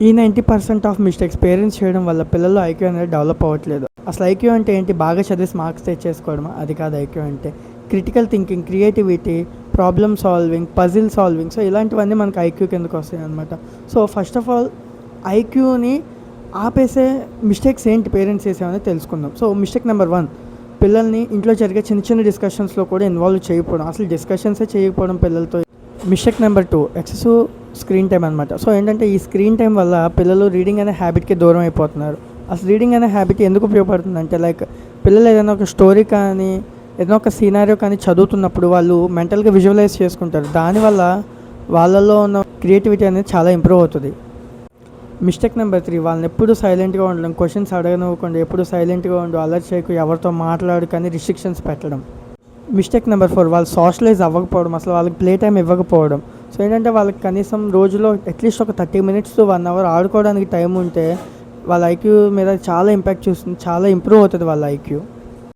ఈ 90% of mistakes parents చేయడం వల్ల పిల్లల్లో ఐక్యూ అనేది డెవలప్ అవ్వట్లేదు. అసలు ఐక్యూ అంటే ఏంటి? బాగా చదివేసి మార్క్స్ తెచ్చేసుకోవడమా? అది కాదు ఐక్యూ అంటే. Critical thinking, creativity, problem solving, puzzle solving, so ఇలాంటివన్నీ మనకు ఐక్యూ కిందకు వస్తాయి అనమాట. సో ఫస్ట్ ఆఫ్ ఆల్ ఐక్యూని ఆపేసే మిస్టేక్స్ ఏంటి పేరెంట్స్ చేసేవని తెలుసుకుందాం. సో మిస్టేక్ నెంబర్ 1, పిల్లల్ని ఇంట్లో జరిగే చిన్న చిన్న డిస్కషన్స్లో కూడా ఇన్వాల్వ్ చేయకపోవడం, అసలు డిస్కషన్సే చేయకపోవడం పిల్లలతో. Mistake number 2, excessive screen time అనమాట. సో ఏంటంటే ఈ స్క్రీన్ టైం వల్ల పిల్లలు రీడింగ్ అనే హ్యాబిట్కి దూరం అయిపోతున్నారు. అసలు రీడింగ్ అనే హ్యాబిట్ ఎందుకు ఉపయోగపడుతుంది అంటే, లైక్ పిల్లలు ఏదైనా ఒక స్టోరీ కానీ ఏదైనా ఒక సీనారియో కానీ చదువుతున్నప్పుడు వాళ్ళు మెంటల్గా విజువలైజ్ చేసుకుంటారు. దానివల్ల వాళ్ళలో ఉన్న క్రియేటివిటీ అనేది చాలా ఇంప్రూవ్ అవుతుంది. మిస్టేక్ నెంబర్ 3, వాళ్ళని ఎప్పుడు సైలెంట్గా ఉండడం, క్వశ్చన్స్ అడగనివ్వకుండా ఎప్పుడు సైలెంట్గా ఉండు, అలర్ట్ చేయకు, ఎవరితో మాట్లాడు కానీ రిస్ట్రిక్షన్స్ పెట్టడం. మిస్టేక్ నెంబర్ 4, వాళ్ళు సోషలైజ్ అవ్వకపోవడం, అసలు వాళ్ళకి ప్లే టైం ఇవ్వకపోవడం. సో ఏంటంటే వాళ్ళకి కనీసం రోజులో అట్లీస్ట్ ఒక 30 minutes to 1 hour ఆడుకోవడానికి టైం ఉంటే వాళ్ళ ఐక్యూ మీద చాలా ఇంపాక్ట్ చూస్తుంది, చాలా ఇంప్రూవ్ అవుతుంది వాళ్ళ ఐక్యూ.